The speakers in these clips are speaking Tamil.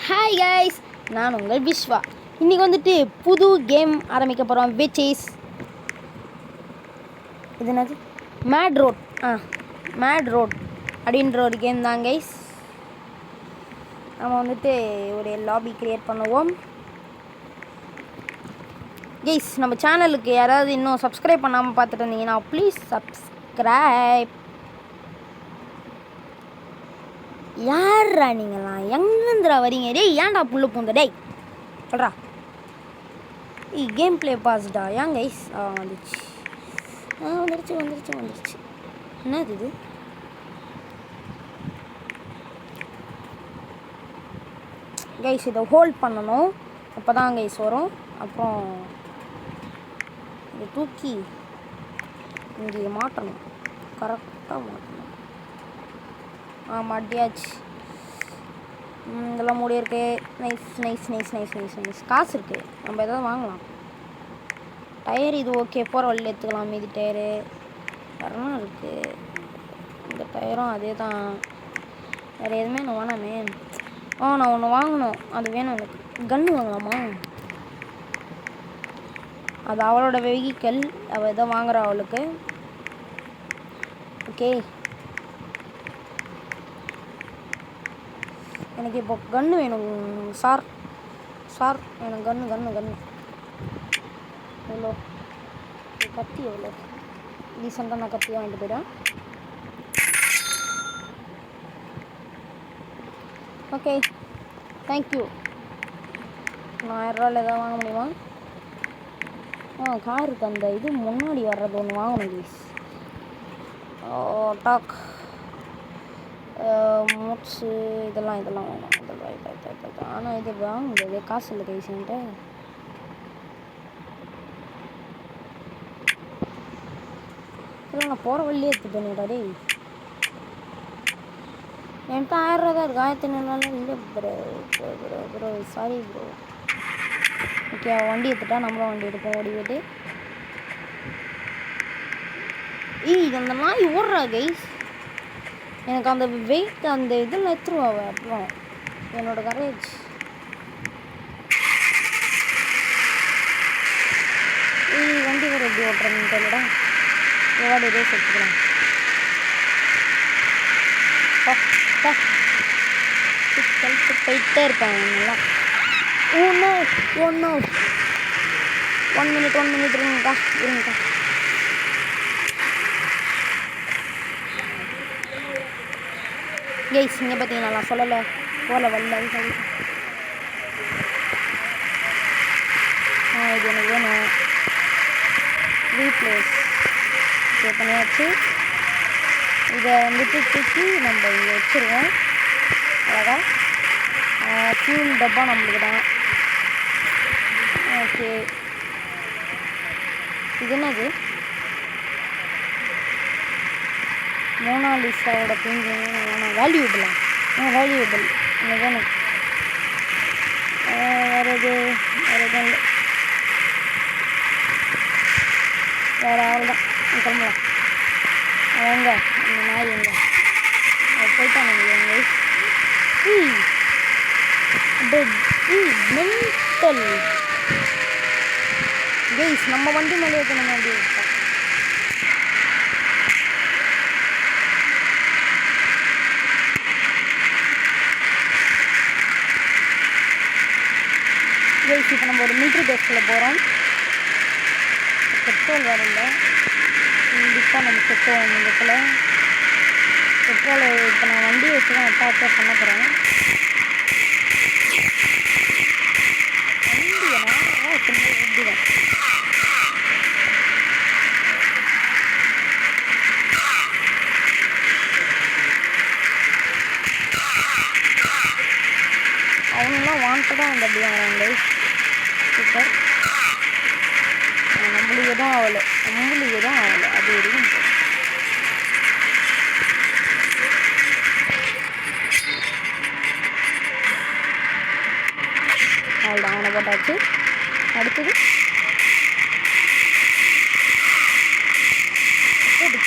ஹாய் கைஸ், நான் உங்கள் விஸ்வா. இன்றைக்கி வந்துட்டு புது கேம் ஆரம்பிக்க போகிறோம். விச் இஸ் இது என்னது மேட் ரோட். மேட் ரோட் அப்படின்ற ஒரு கேம் தான் கைஸ். நம்ம வந்துட்டு ஒரு லாபி க்ரியேட் பண்ணுவோம் கைஸ். நம்ம சேனலுக்கு யாராவது இன்னும் சப்ஸ்கிரைப் பண்ணாமல் பார்த்துட்டு இருந்தீங்கன்னா ப்ளீஸ் சப்ஸ்கிரைப். யாரா நீங்களாம், எங்கேருந்துடா வரீங்க? டேய் ஏன்டா புல்லு பூந்த? டேய் சொல்கிறா. கேம் ப்ளே பாஸ்டா. ஏன் கைஸ்? வந்துச்சு வந்துருச்சு. என்னது இது? கைஸ் இதை ஹோல்ட் பண்ணணும், அப்போ தான் கைஸ் வரும். அப்புறம் இதை தூக்கி இங்கே மாட்டணும், கரெக்டாக மாட்டணும். மாட்டியாச்சு. இதெல்லாம் மூடி இருக்கு. நைஸ். காசு இருக்குது, நம்ம எதாவது வாங்கலாம். டயர் இது ஓகே, போகிற வழியில் எடுத்துக்கலாம். மீதி டயரு வரணும் இருக்குது. இந்த டயரும் அதே தான். வேறு எதுவுமே நான் வேணாமே. நான் ஒன்று வாங்கணும், அது வேணும் எனக்கு. கன்று வாங்கலாமா? அது அவளோட வெஹிக்கல், அவள் எதோ வாங்குறா அவளுக்கு. ஓகே, எனக்கு இப்போ கன்று வேணும் சார். எனக்கு கன்று எவ்வளோ? கத்தி எவ்வளோ? ரீசெண்டாக நான் கத்தி வாங்கிட்டு போயிட்டேன். Okay, thank you. 1000 எதாவது வாங்க முடியுமா? காருக்கு அந்த இது முன்னாடி வர்றது ஒன்று வாங்கணும் ப்ளீஸ். டாக் மூட்ஸு இதெல்லாம் வேணும். ஆனால் இது வாங்க முடியாது, காசு இல்லை கைஸ்ன்ட்டு. இல்லை, நான் போகிற வழியே எடுத்து பண்ணிடா. டேய் என்கிட்ட 1000 தான் இருக்குது. 1500 இல்லை ப்ரோ சாரி ப்ரோ. ஓகே, வண்டி எடுத்துட்டா நம்மளும் வண்டி எடுப்போம். ஓடிவிட்டு அந்த நாய் ஓடுறா கைஸ். எனக்கு அந்த வெயிட் அந்த இதில் எடுத்துருவாங்க. அப்புறம் என்னோட கரேஜ் வண்டி கூட எப்படி ஓட்டுறதுன்னு தெரியலடா. எவாடி ரேஸ் எடுத்துக்கலாம். போயிட்டே இருப்பாங்க நல்லா. ஒன்று 1 மினிட் இருங்கக்கா. கைஸ் இங்கே பார்த்தீங்கன்னா நான் சொல்லலை போல வரல. இது எனக்கு வேணும். ரீப்ளேஸ் பண்ணியாச்சு. இதை வந்துட்டு தூக்கி நம்ம இங்கே வச்சுருவோம். அழகா ஃபியூல் டப்பா நம்மளுக்கு தான். ஓகே, இது என்னது? மோனாலிசாவோட பெயிண்டிங் வேல்யூபிளா? வேல்யூபிள் எனக்கு வேணும். வேறு எதுவும் இல்லை. வேறு அவ்வளோதான், கிளம்பலாம். எங்க இந்த நாய் எங்க போயிட்டான்? மென்டல் கைஸ், நம்ம வண்டி மேலே நம்ம வண்டி இருக்கோம். கைஸ் இப்போ நம்ம ஒரு மிலிட்ரி பேஸ்கில் போகிறோம். பெட்ரோல் வேறு இல்லை. கண்டிப்பாக நம்ம பெட்ரோல் இந்த இடத்துல பெட்ரோலை இப்போ நான் வண்டி வச்சு தான் அட்டாச் பண்ண போகிறேன். வண்டிதான் அவங்களாம் வாண்டடாக வந்து அப்படி வாங்குறாங்க. சூப்பர். நம்மளுக்கு தான் ஆகலை அது வரைக்கும். அவ்வளோதான், அவனை போட்டாச்சு. அடுத்தது போட்டு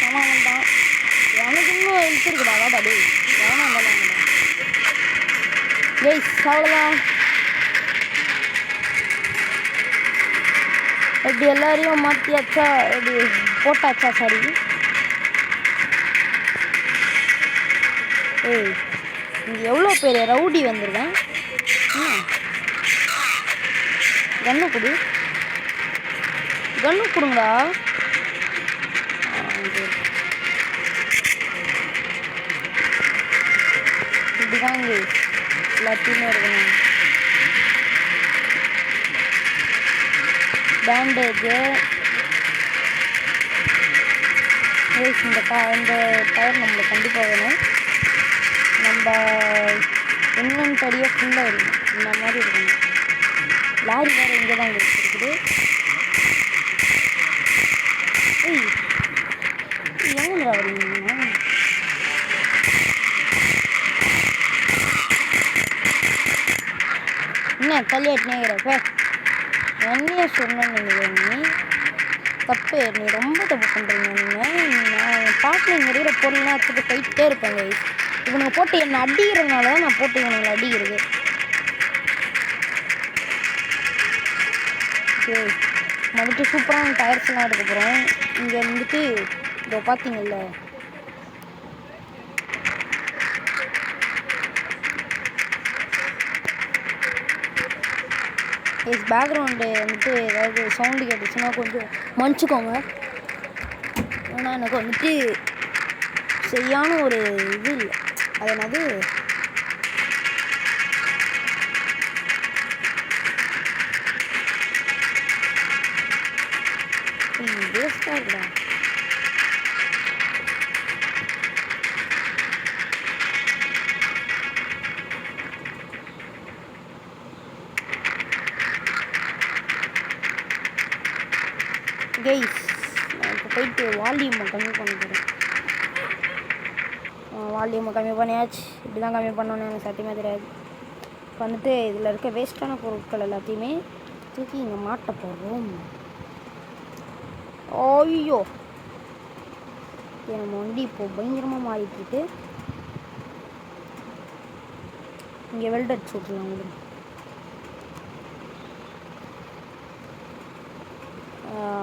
சமாளம் தான். இருக்குடா வாடா டேய் வேணாம் வேணாம் கைஸ் அவ்வளோதான். எப்படி எல்லாரையும் மாற்றியாச்சா எப்படி போட்டாச்சா சாரி. ஏய் இங்கே எவ்வளோ பேர் ரவுடி வந்திருக்கேன். கண்ணு கொடு கண்ணு கொடுங்கடா. இப்படிதாங்க எல்லாத்தையுமே இருக்கணும். பேண்டேஜு இந்த டயர் நம்மளுக்கு கண்டிப்பாக வேணும். நம்ம இன்வென்டரியே ஃபுல்லாக இருக்கணும். இந்த மாதிரி இருக்கணும். லாரி வேறு இங்கே தான் இருக்குது. ஏய் எங்கடா வரீங்க? என்ன கல்யாட்டினேங்கிறப்ப என்னையே சொன்னேன்னு நீ தப்பு. நீ ரொம்ப தப்பு பண்ணுறீங்க. நீங்கள் நான் பாட்டில் இங்கே இருக்கிற பொருள்லாம் எடுத்துகிட்டு போயிட்டே இருப்பேங்க. இவனுங்க போட்டு என்னை அடிக்கிறதுனால தான் நான் போட்டு இவனுங்களை அடிக்கிறது. ஓகே வந்துட்டு சூப்பரான டயர்ஸ்லாம் எடுக்க போகிறோம். இங்கே வந்துட்டு இதோ பார்த்தீங்கல்ல பேக்ரவுண்டு வந்துட்டு ஏதாவது சவுண்டு கேட்டுச்சுன்னா கொஞ்சம் மன்னிச்சுக்கோங்க. ஏன்னா எனக்கு வந்துட்டு சரியான ஒரு இது இல்லை. அது என்னது வேஸ்ட்டாக இருக்குடா. கைஸ் நான் இப்போ போயிட்டு வால்யூமை கம்மி பண்ண போகிறேன். வால்யூமை கம்மி பண்ணியாச்சு. இப்படி தான் கம்மி பண்ணணுன்னு எனக்கு சத்தியமாக தெரியாது. இப்போ வந்துட்டு இதில் இருக்க வேஸ்ட்டான பொருட்கள் எல்லாத்தையுமே தூக்கி இங்கே மாட்ட போடுறோம். ஐயோ நம்ம வண்டி இப்போது பயங்கரமாக மாறிட்டுருக்கு. இங்கே வெல்ட் அடிச்சு விட்ருலாம் உங்களுக்கு.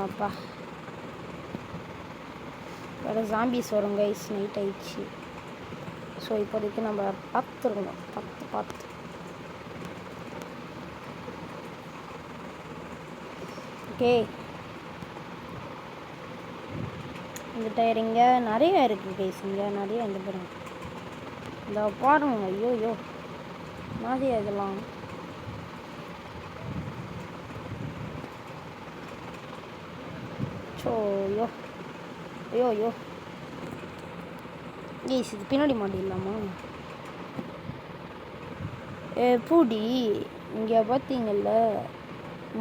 அப்பா வேறு ஜாம்பிஸ் வரும் கைஸ். நைட் ஆயிடுச்சு. ஸோ இப்போதைக்கு நம்ம பார்த்துருக்கணும். பார்த்து ஓகே. இந்த டயர் இங்கே நிறைய இருக்குது கைஸ். இங்கே நிறைய இந்த பாருங்க. இந்த பாருங்க. ஐயோ நிறைய இதெல்லாம் ஐயோ கைஸ் இது பின்னாடி மாட்டிடலாமா? பூடி இங்கே பார்த்தீங்கல்ல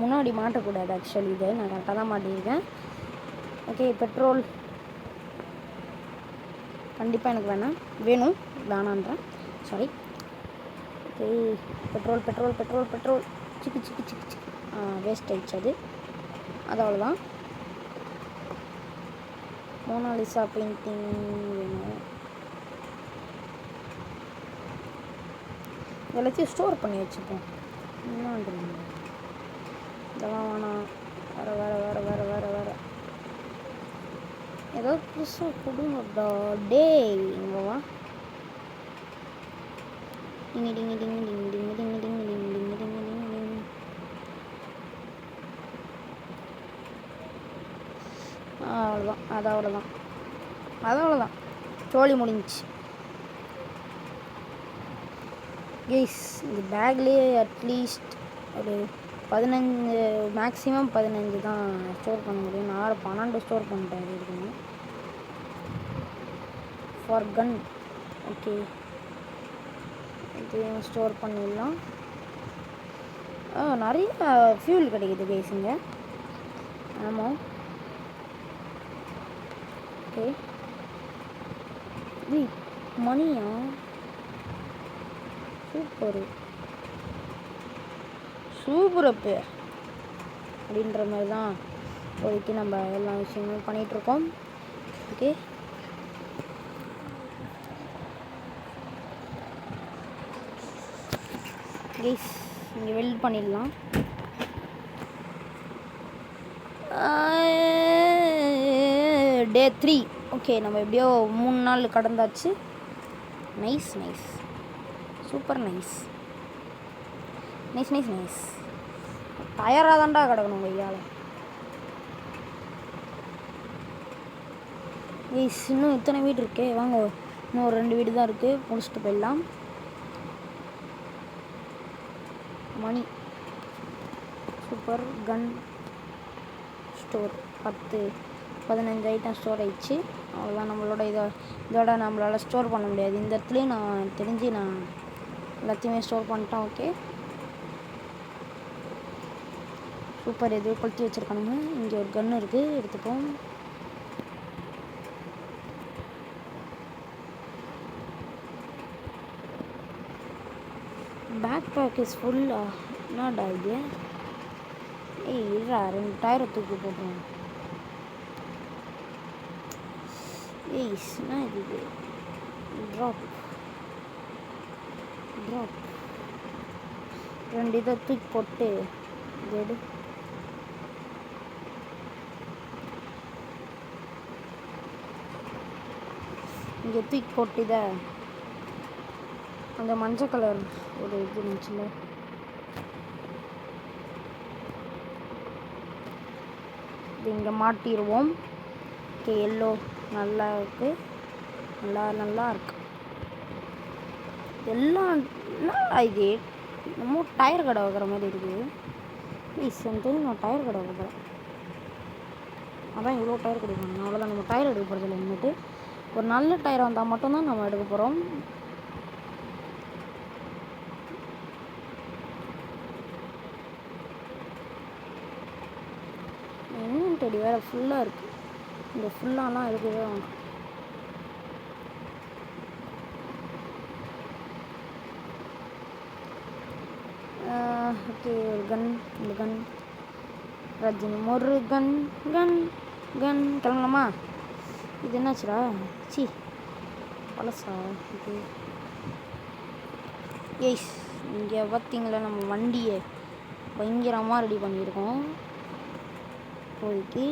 முன்னாடி மாட்டக்கூடாது. ஆக்சுவலி இதை நான் கரெக்டாக தான் மாட்டியிருக்கேன். ஓகே பெட்ரோல் கண்டிப்பாக எனக்கு வேணான்றேன் சாரி. ஓகே பெட்ரோல் சிக்கு வேஸ்ட் ஆயிடுச்சு. அது அவ்வளோதான். மோனாலிசா பெயிண்டிங் வேணும். எல்லாத்தையும் ஸ்டோர் பண்ணி வச்சுப்போம். என்னன்றீங்க இதெல்லாம் வேணாம். வேறு ஏதோ புதுசாக கொடுங்கடா டே. இங்கே வா. அவ்வளோதான் சோழி முடிஞ்சிச்சு கைஸ். இந்த பேக்லேயே அட்லீஸ்ட் ஒரு 15 மேக்ஸிமம் 15 தான் ஸ்டோர் பண்ண முடியும். நான் 12 ஸ்டோர் பண்ணிட்டேன். இது இருக்குங்க ஃபார் கன். ஓகே இதையும் ஸ்டோர் பண்ணிடலாம். நிறைய ஃபியூல் கிடைக்குது கைஸுங்க. ஆமாம் ஓகே. மணியா சூப்பர் அப்போ அப்படின்ற மாதிரி தான் இப்போதைக்கு நம்ம எல்லா விஷயங்களும் பண்ணிகிட்ருக்கோம். ஓகே கைஸ் இங்கே வெல்ட் பண்ணிடலாம். டே 3. ஓகே, நம்ம எப்படியோ 3 நாள் கடந்தாச்சு. Nice nice, super nice, nice nice nice. டயராக தான்டா கிடக்கணும் கையால். கைஸ் இன்னும் இத்தனை வீடு இருக்கே, வாங்க இன்னும் ஒரு 2 வீடு தான் இருக்குது, முடிச்சுட்டு போயிடலாம். மணி சூப்பர். கன் ஸ்டோர் 10-15 ஐட்டம் ஸ்டோர் ஆயிடுச்சு. அவ்வளோதான் நம்மளோட இதோட நம்மளால் ஸ்டோர் பண்ண முடியாது. இந்த இடத்துலையும் நான் தெரிஞ்சு நான் எல்லாத்தையுமே ஸ்டோர் பண்ணிட்டேன். Okay super. எதுவும் கொளுத்தி வச்சுருக்கானுங்க. இங்கே ஒரு கன்று இருக்குது, எடுத்துப்போம். பேக் பேக் இஸ் ஃபுல்லா? என்னடா இது? இல்லைடா, 2 டயரை தூக்கி போட்டுருவோம். என்ன இது? ட்ராப் 2 இதை தூக்கி போட்டு எடு. இங்கே தூக்கி போட்டு இதை அந்த மஞ்சள் கலர் ஒரு இது இருந்துச்சுல்ல, இது இங்கே மாட்டிடுவோம். ஓகே, எல்லோ நல்லா இருக்குது, நல்லா இருக்கு. எல்லாம் என்ன இது? நம்ம டயர் கடை வைக்கிற மாதிரி இருக்குது. ப்ளீஸ் எனக்கு நான் டயர் கடை வைக்கிறேன். அதான் இவ்வளோ டயர் கொடுக்கணும். அவ்வளோதான், நம்ம டயர் எடுக்க போகிறதில்ல. இன்னிட்டு ஒரு நல்ல டயர் வந்தால் மட்டும்தான் நம்ம எடுக்க போகிறோம். இன்வென்டரி வேறு ஃபுல்லாக இருக்குது. இந்த ஃபுல்லாலாம் எடுக்கவே வேணும். ஓகே, ஒரு கன். இந்த கன் ரஜினி முருகன் கன் கிளம்பலாமா? இது என்னாச்சுடா? சி பழசா இது? ஏய்ஸ் இங்கே பார்த்தீங்களா, நம்ம வண்டியை பயங்கரமாக ரெடி பண்ணியிருக்கோம். இப்போதைக்கு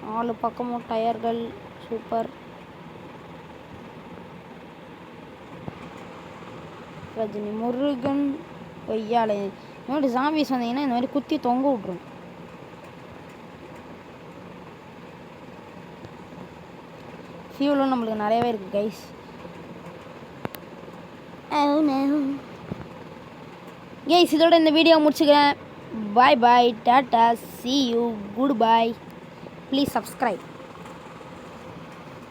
4 பக்கமும் டயர்கள். சூப்பர். ரஜினி முருகன் கொய்யாலே. இந்த மாதிரி ஜாம்பிஸ் வந்தீங்கன்னா இந்த மாதிரி குத்தி தொங்க விட்ரும். ஃபியூலும் நம்மளுக்கு நிறையவே இருக்குது கைஸ். கைஸ் இதோட இந்த வீடியோ முடிச்சுக்கிறேன். Bye bye, tata, see you, good bye. Please subscribe.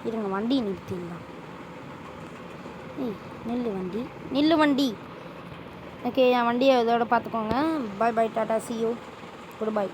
இருங்க, வண்டி நிறுத்திடலாம். நில்லு வண்டி. ஓகே, என் வண்டியை இதோட பார்த்துக்கோங்க. Bye bye, tata, see you, good bye.